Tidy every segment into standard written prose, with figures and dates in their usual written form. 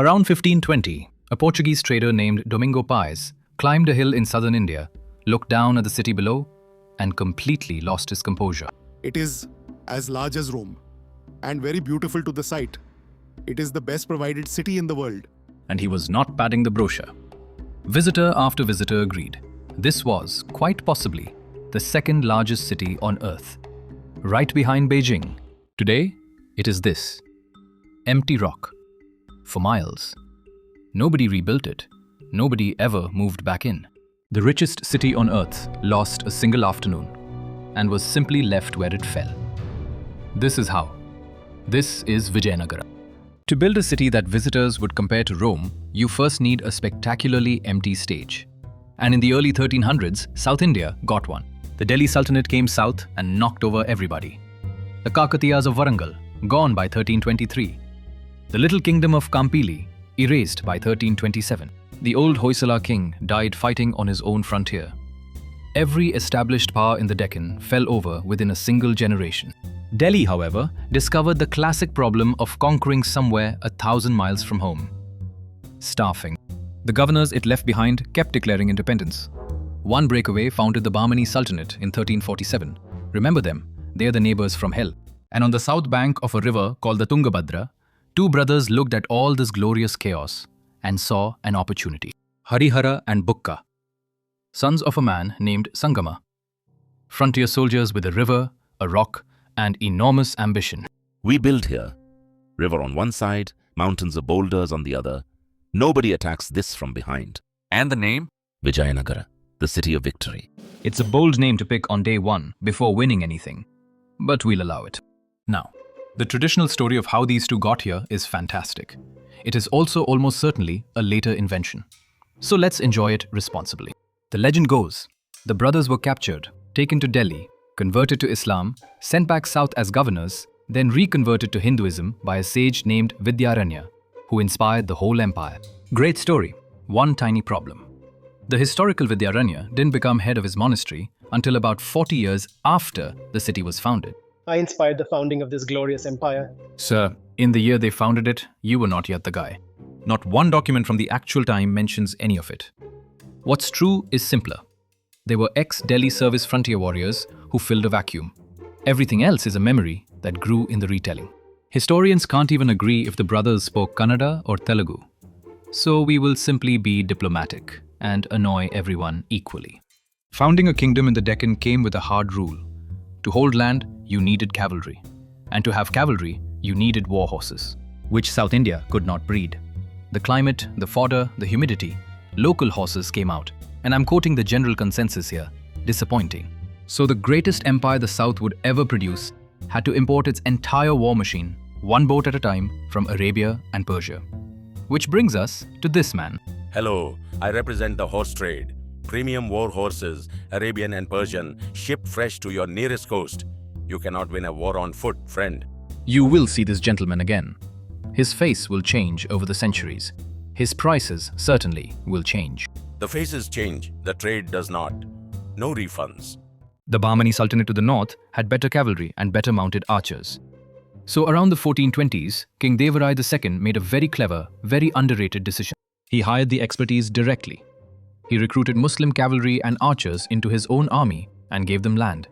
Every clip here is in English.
Around 1520, a Portuguese trader named Domingo Paes climbed a hill in southern India, looked down at the city below, and completely lost his composure. It is as large as Rome and very beautiful to the sight. It is the best provided city in the world. And he was not padding the brochure. Visitor after visitor agreed. This was, quite possibly, the second largest city on earth, right behind Beijing. Today, it is this. Empty rock. For miles. Nobody rebuilt it. Nobody ever moved back in. The richest city on earth lost a single afternoon and was simply left where it fell. This is how. This is Vijayanagara. To build a city that visitors would compare to Rome, you first need a spectacularly empty stage. And in the early 1300s, South India got one. The Delhi Sultanate came south and knocked over everybody. The Kakatiyas of Warangal, gone by 1323. The little kingdom of Kampili, erased by 1327. The old Hoysala king died fighting on his own frontier. Every established power in the Deccan fell over within a single generation. Delhi, however, discovered the classic problem of conquering somewhere 1,000 miles from home. Staffing. The governors it left behind kept declaring independence. One breakaway founded the Bahmani Sultanate in 1347. Remember them? They are the neighbors from hell. And on the south bank of a river called the Tungabhadra, two brothers looked at all this glorious chaos and saw an opportunity. Harihara and Bukka, sons of a man named Sangama. Frontier soldiers with a river, a rock, and enormous ambition. We build here. River on one side, mountains of boulders on the other. Nobody attacks this from behind. And the name? Vijayanagara, the city of victory. It's a bold name to pick on day one before winning anything, but we'll allow it. Now, the traditional story of how these two got here is fantastic. It is also almost certainly a later invention. So let's enjoy it responsibly. The legend goes, the brothers were captured, taken to Delhi, converted to Islam, sent back south as governors, then reconverted to Hinduism by a sage named Vijayanagara, who inspired the whole empire. Great story. One tiny problem. The historical Vijayanagara didn't become head of his monastery until about 40 years after the city was founded. I inspired the founding of this glorious empire. Sir, in the year they founded it, you were not yet the guy. Not one document from the actual time mentions any of it. What's true is simpler. They were ex-Delhi service frontier warriors who filled a vacuum. Everything else is a memory that grew in the retelling. Historians can't even agree if the brothers spoke Kannada or Telugu. So we will simply be diplomatic and annoy everyone equally. Founding a kingdom in the Deccan came with a hard rule. To hold land, you needed cavalry. And to have cavalry, you needed war horses, which South India could not breed. The climate, the fodder, the humidity, local horses came out. And I'm quoting the general consensus here, disappointing. So the greatest empire the South would ever produce had to import its entire war machine, one boat at a time, from Arabia and Persia. Which brings us to this man. Hello, I represent the horse trade. Premium war horses, Arabian and Persian, shipped fresh to your nearest coast. You cannot win a war on foot, friend. You will see this gentleman again. His face will change over the centuries. His prices certainly will change. The faces change, the trade does not. No refunds. The Bahmani Sultanate to the north had better cavalry and better mounted archers. So around the 1420s, King Devarai II made a very clever, very underrated decision. He hired the expertise directly. He recruited Muslim cavalry and archers into his own army and gave them land.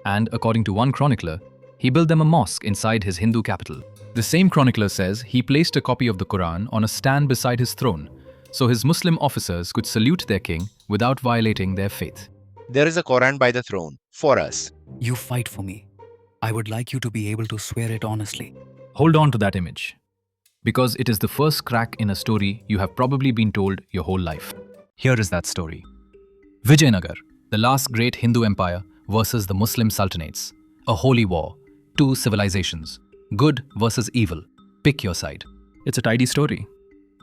And according to one chronicler, he built them a mosque inside his Hindu capital. The same chronicler says he placed a copy of the Quran on a stand beside his throne, so his Muslim officers could salute their king without violating their faith. There is a Quran by the throne, for us. You fight for me. I would like you to be able to swear it honestly. Hold on to that image, because it is the first crack in a story you have probably been told your whole life. Here is that story. Vijayanagara, the last great Hindu empire versus the Muslim sultanates. A holy war, two civilizations, good versus evil. Pick your side. It's a tidy story.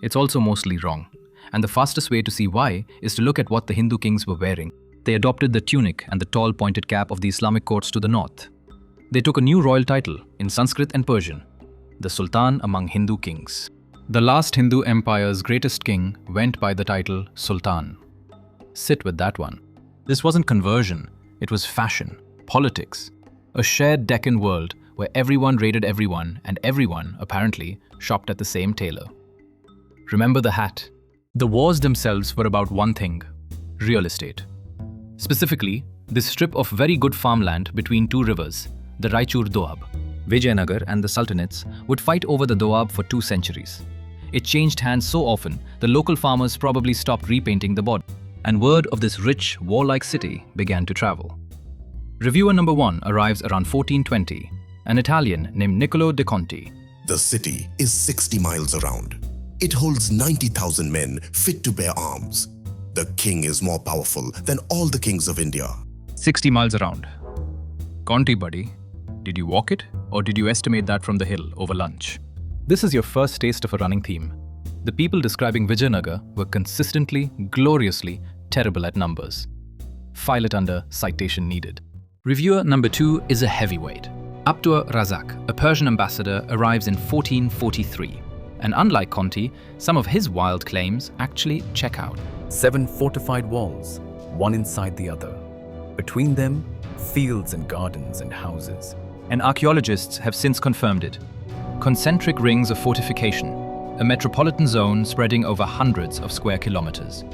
It's also mostly wrong. And the fastest way to see why is to look at what the Hindu kings were wearing. They adopted the tunic and the tall pointed cap of the Islamic courts to the north. They took a new royal title in Sanskrit and Persian, the Sultan among Hindu kings. The last Hindu empire's greatest king went by the title Sultan. Sit with that one. This wasn't conversion, it was fashion, politics. A shared Deccan world where everyone raided everyone and everyone, apparently, shopped at the same tailor. remember the hat. The wars themselves were about one thing: real estate. Specifically, this strip of very good farmland between two rivers, the Raichur Doab. Vijayanagara and the sultanates would fight over the Doab for 2 centuries. It changed hands so often, the local farmers probably stopped repainting the border, and word of this rich, warlike city began to travel. Reviewer number 1 arrives around 1420, an Italian named Niccolo de Conti. The city is 60 miles around. It holds 90,000 men fit to bear arms. The king is more powerful than all the kings of India. 60 miles around. Conti buddy, did you walk it or did you estimate that from the hill over lunch? This is your first taste of a running theme. The people describing Vijayanagara were consistently, gloriously terrible at numbers. File it under citation needed. Reviewer number 2 is a heavyweight. Abdur Razak, a Persian ambassador, arrives in 1443. And unlike Conti, some of his wild claims actually check out. 7 fortified walls, one inside the other. Between them, fields and gardens and houses. And archaeologists have since confirmed it. Concentric rings of fortification, a metropolitan zone spreading over hundreds of square kilometers.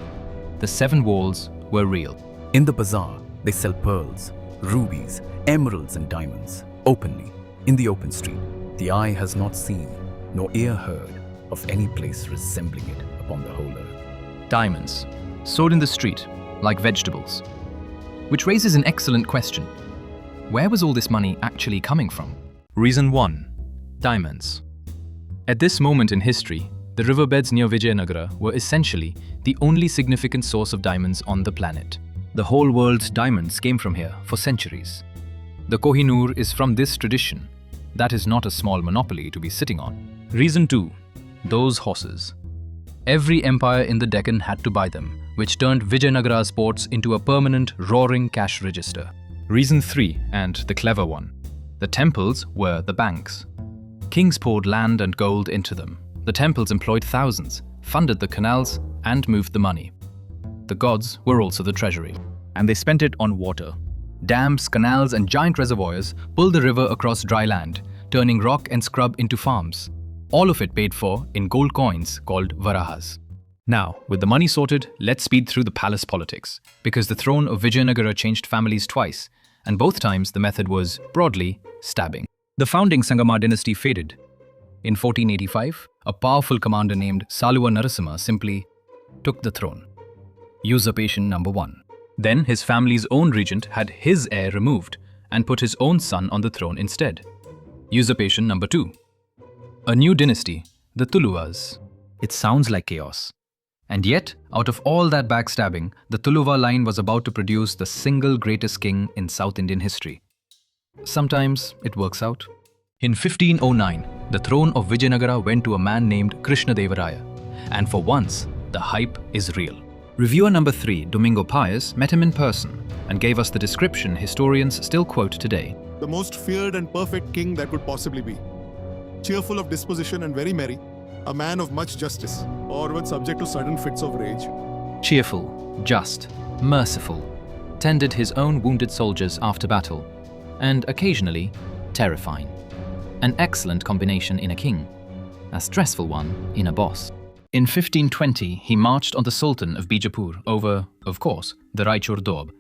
The 7 walls were real. In the bazaar, they sell pearls, rubies, emeralds and diamonds, openly, in the open street. The eye has not seen, nor ear heard, of any place resembling it upon the whole earth. Diamonds, sold in the street, like vegetables. Which raises an excellent question. Where was all this money actually coming from? Reason 1. Diamonds. At this moment in history, the riverbeds near Vijayanagara were essentially the only significant source of diamonds on the planet. The whole world's diamonds came from here for centuries. The Kohinoor is from this tradition. That is not a small monopoly to be sitting on. Reason 2. Those horses. Every empire in the Deccan had to buy them, which turned Vijayanagara's ports into a permanent, roaring cash register. Reason 3, and the clever one. The temples were the banks. Kings poured land and gold into them. The temples employed thousands, funded the canals, and moved the money. The gods were also the treasury, and they spent it on water. Dams, canals, and giant reservoirs pulled the river across dry land, turning rock and scrub into farms. All of it paid for in gold coins called varahas. Now, with the money sorted, let's speed through the palace politics, because the throne of Vijayanagara changed families twice, and both times the method was, broadly, stabbing. The founding Sangama dynasty faded. In 1485, a powerful commander named Saluva Narasimha simply took the throne. Usurpation number 1. Then his family's own regent had his heir removed and put his own son on the throne instead. Usurpation number 2. A new dynasty, the Tuluvas. It sounds like chaos. And yet, out of all that backstabbing, the Tuluva line was about to produce the single greatest king in South Indian history. Sometimes it works out. In 1509, the throne of Vijayanagara went to a man named Krishnadevaraya. And for once, the hype is real. Reviewer number 3, Domingo Paez, met him in person and gave us the description historians still quote today. The most feared and perfect king that could possibly be. Cheerful of disposition and very merry, a man of much justice, or when subject to sudden fits of rage. Cheerful, just, merciful, tended his own wounded soldiers after battle, and occasionally terrifying. An excellent combination in a king, a stressful one in a boss. In 1520, he marched on the Sultan of Bijapur over, of course, the Raichur Doab,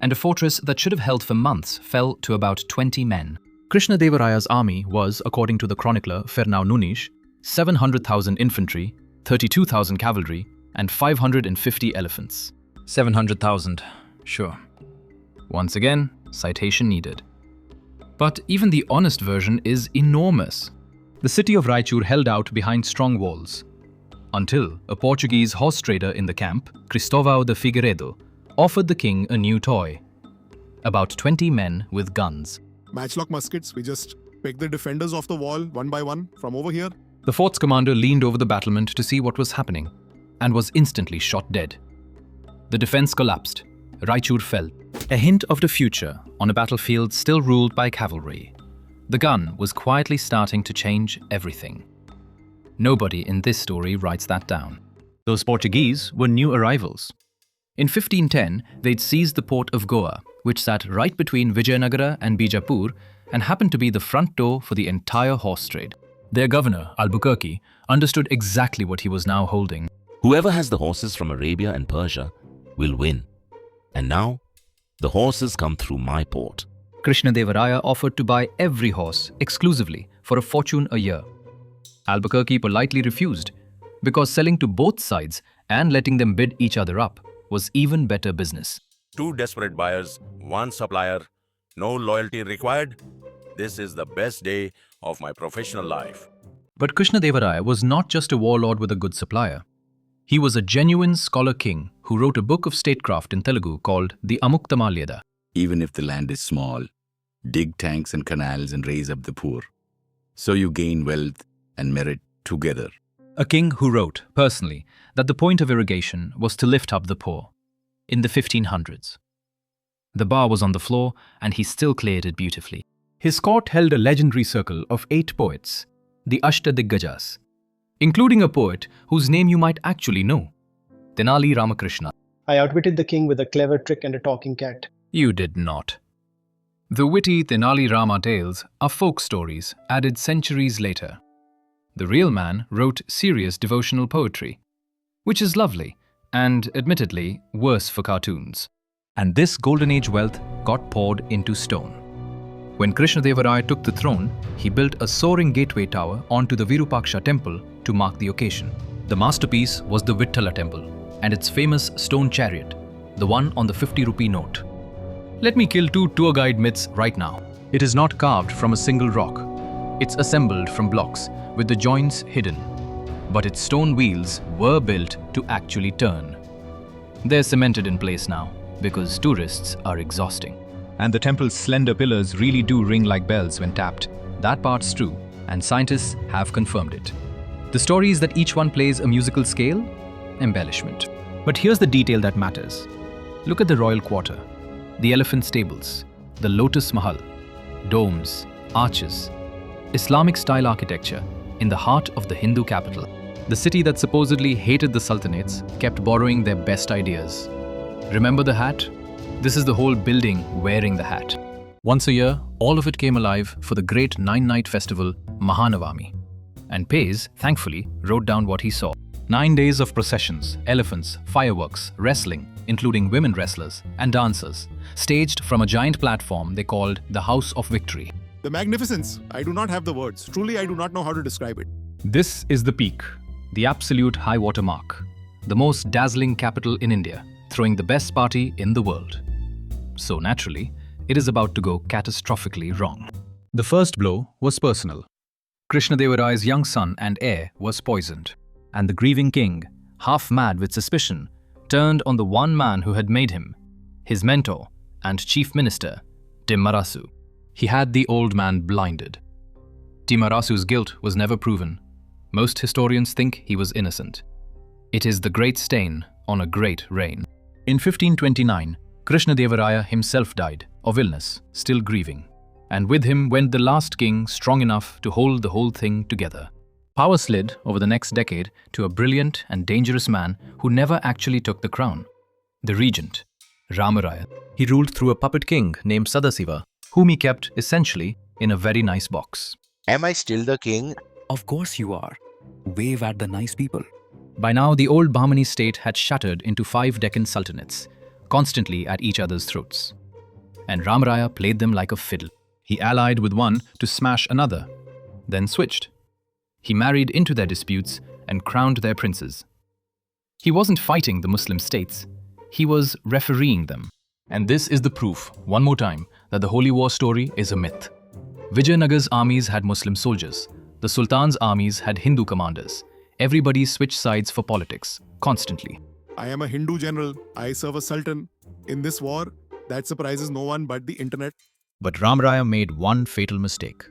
and a fortress that should have held for months fell to about 20 men. Krishnadevaraya's army was, according to the chronicler Fernão Nunes, 700,000 infantry, 32,000 cavalry, and 550 elephants. 700,000, sure. Once again, citation needed. But even the honest version is enormous. The city of Raichur held out behind strong walls, until a Portuguese horse trader in the camp, Cristóvão de Figueiredo, offered the king a new toy. About 20 men with guns. Matchlock muskets, we just pick the defenders off the wall one by one from over here. The fort's commander leaned over the battlement to see what was happening, and was instantly shot dead. The defense collapsed. Raichur fell. A hint of the future on a battlefield still ruled by cavalry. The gun was quietly starting to change everything. Nobody in this story writes that down. Those Portuguese were new arrivals. In 1510, they'd seized the port of Goa, which sat right between Vijayanagara and Bijapur and happened to be the front door for the entire horse trade. Their governor, Albuquerque, understood exactly what he was now holding. Whoever has the horses from Arabia and Persia will win. And now, the horses come through my port. Krishnadevaraya offered to buy every horse exclusively for a fortune a year. Albuquerque politely refused, because selling to both sides and letting them bid each other up was even better business. Two desperate buyers, one supplier, no loyalty required. This is the best day of my professional life. But Krishnadevaraya was not just a warlord with a good supplier. He was a genuine scholar king who wrote a book of statecraft in Telugu called the Amuktamalyada. Even if the land is small, dig tanks and canals and raise up the poor. So you gain wealth and merit together. A king who wrote, personally, that the point of irrigation was to lift up the poor. In the 1500s. The bar was on the floor and he still cleared it beautifully. His court held a legendary circle of 8 poets, the Ashtadiggajas, including a poet whose name you might actually know, Tenali Ramakrishna. I outwitted the king with a clever trick and a talking cat. You did not. The witty Tenali Rama tales are folk stories added centuries later. The real man wrote serious devotional poetry, which is lovely and, admittedly, worse for cartoons. And this golden age wealth got poured into stone. When Krishnadevaraya took the throne, he built a soaring gateway tower onto the Virupaksha temple to mark the occasion. The masterpiece was the Vittala temple and its famous stone chariot, the one on the 50-rupee note. Let me kill 2 tour guide myths right now. It is not carved from a single rock. It's assembled from blocks with the joints hidden. But its stone wheels were built to actually turn. They're cemented in place now because tourists are exhausting. And the temple's slender pillars really do ring like bells when tapped. That part's true, and scientists have confirmed it. The story is that each one plays a musical scale, embellishment. But here's the detail that matters. Look at the royal quarter, the elephant stables, the lotus mahal, domes, arches, Islamic-style architecture in the heart of the Hindu capital. The city that supposedly hated the sultanates kept borrowing their best ideas. Remember the hat? This is the whole building wearing the hat. Once a year, all of it came alive for the great 9-night festival, Mahanavami. And Pays, thankfully, wrote down what he saw. 9 days of processions, elephants, fireworks, wrestling, including women wrestlers and dancers, staged from a giant platform they called the House of Victory. The magnificence. I do not have the words. Truly, I do not know how to describe it. This is the peak, the absolute high water mark, the most dazzling capital in India, throwing the best party in the world. So naturally, it is about to go catastrophically wrong. The first blow was personal. Krishnadevaraya's young son and heir was poisoned, and the grieving king, half mad with suspicion, turned on the one man who had made him, his mentor and chief minister, Timmarasu. He had the old man blinded. Timmarasu's guilt was never proven. Most historians think he was innocent. It is the great stain on a great reign. In 1529, Krishnadevaraya himself died of illness, still grieving. And with him went the last king strong enough to hold the whole thing together. Power slid over the next decade to a brilliant and dangerous man who never actually took the crown, the regent, Ramaraya. He ruled through a puppet king named Sadasiva, whom he kept essentially in a very nice box. Am I still the king? Of course you are. Wave at the nice people. By now, the old Bahmani state had shattered into 5 Deccan sultanates, constantly at each other's throats. And Ramaraya played them like a fiddle. He allied with one to smash another, then switched. He married into their disputes and crowned their princes. He wasn't fighting the Muslim states, he was refereeing them. And this is the proof, one more time, that the Holy War story is a myth. Vijayanagara's armies had Muslim soldiers, the Sultan's armies had Hindu commanders. Everybody switched sides for politics, constantly. I am a Hindu general. I serve a sultan. In this war, that surprises no one but the internet. But Ramaraya made one fatal mistake.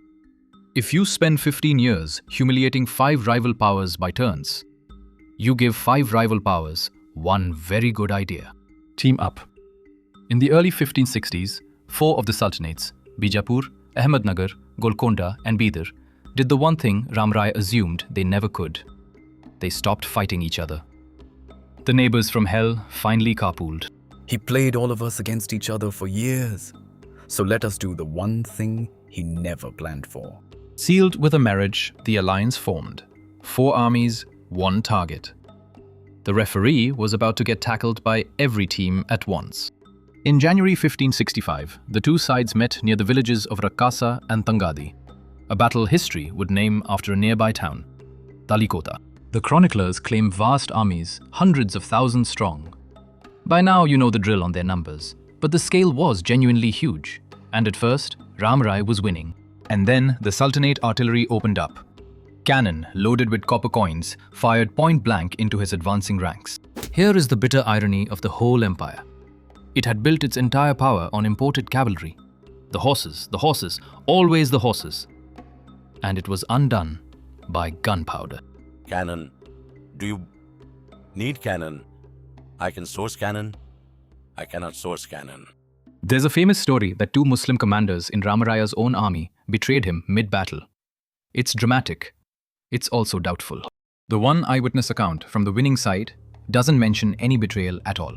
If you spend 15 years humiliating 5 rival powers by turns, you give 5 rival powers one very good idea. Team up. In the early 1560s, 4 of the sultanates, Bijapur, Ahmednagar, Golconda and Bidar, did the one thing Ramaraya assumed they never could. They stopped fighting each other. The neighbors from hell finally carpooled. He played all of us against each other for years. So let us do the one thing he never planned for. Sealed with a marriage, the alliance formed. 4 armies, 1 target. The referee was about to get tackled by every team at once. In January 1565, the 2 sides met near the villages of Rakasa and Tungabhadra, a battle history would name after a nearby town, Talikota. The chroniclers claim vast armies, hundreds of thousands strong. By now you know the drill on their numbers, but the scale was genuinely huge, and at first, Ram Rai was winning. And then the Sultanate artillery opened up. Cannon, loaded with copper coins, fired point blank into his advancing ranks. Here is the bitter irony of the whole empire. It had built its entire power on imported cavalry. The horses, always the horses. And it was undone by gunpowder. Cannon. Do you need cannon? I can source cannon. I cannot source cannon. There's a famous story that 2 Muslim commanders in Ramaraya's own army betrayed him mid-battle. It's dramatic. It's also doubtful. The one eyewitness account from the winning side doesn't mention any betrayal at all.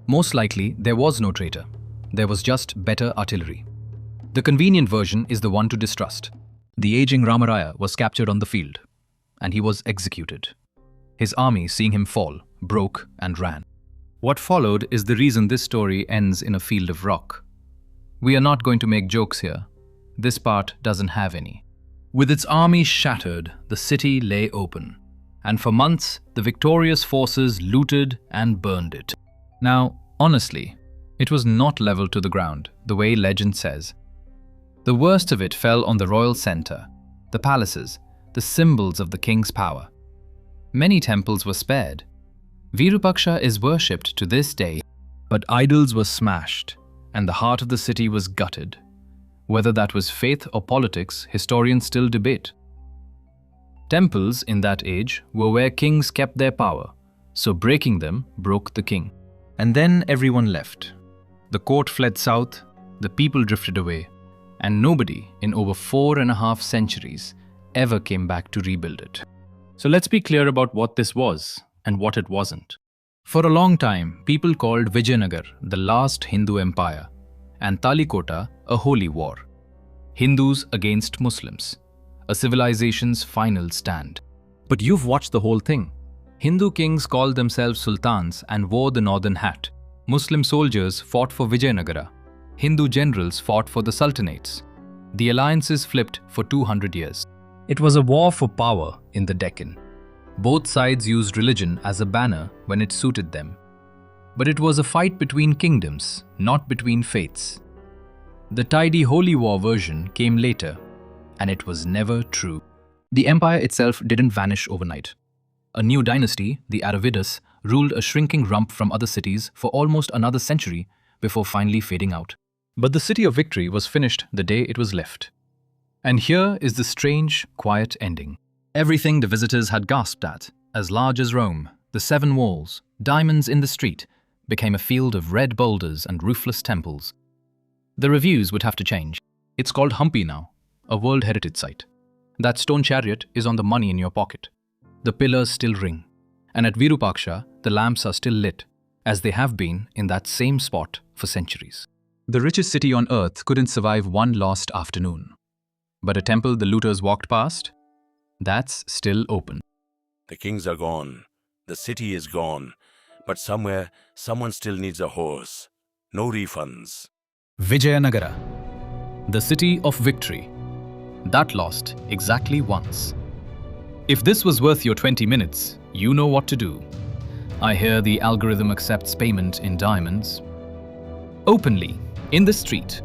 Most likely, there was no traitor. There was just better artillery. The convenient version is the one to distrust. The aging Ramaraya was captured on the field, and he was executed. His army, seeing him fall, broke and ran. What followed is the reason this story ends in a field of rock. We are not going to make jokes here. This part doesn't have any. With its army shattered, the city lay open, and for months the victorious forces looted and burned it. Now, honestly, it was not leveled to the ground, the way legend says. The worst of it fell on the royal center, the palaces, the symbols of the king's power. Many temples were spared. Virupaksha is worshipped to this day, but idols were smashed, and the heart of the city was gutted. Whether that was faith or politics, historians still debate. Temples in that age were where kings kept their power, so breaking them broke the king. And then everyone left. The court fled south, the people drifted away, and nobody in over 4.5 centuries ever came back to rebuild it. So let's be clear about what this was and what it wasn't. For a long time, people called Vijayanagara the last Hindu empire, and Talikota a holy war. Hindus against Muslims, a civilization's final stand. But you've watched the whole thing. Hindu kings called themselves sultans and wore the northern hat. Muslim soldiers fought for Vijayanagara. Hindu generals fought for the sultanates. The alliances flipped for 200 years. It was a war for power in the Deccan. Both sides used religion as a banner when it suited them. But it was a fight between kingdoms, not between faiths. The tidy holy war version came later, and it was never true. The empire itself didn't vanish overnight. A new dynasty, the Aravidas, ruled a shrinking rump from other cities for almost another century before finally fading out. But the city of victory was finished the day it was left. And here is the strange, quiet ending. Everything the visitors had gasped at, as large as Rome, the 7 walls, diamonds in the street, became a field of red boulders and roofless temples. The reviews would have to change. It's called Hampi now, a World Heritage Site. That stone chariot is on the money in your pocket. The pillars still ring, and at Virupaksha, the lamps are still lit, as they have been in that same spot for centuries. The richest city on earth couldn't survive one lost afternoon. But a temple the looters walked past, that's still open. The kings are gone. The city is gone. But somewhere, someone still needs a horse. No refunds. Vijayanagara, the city of victory. That lost exactly once. If this was worth your 20 minutes, you know what to do. I hear the algorithm accepts payment in diamonds. Openly, in the street,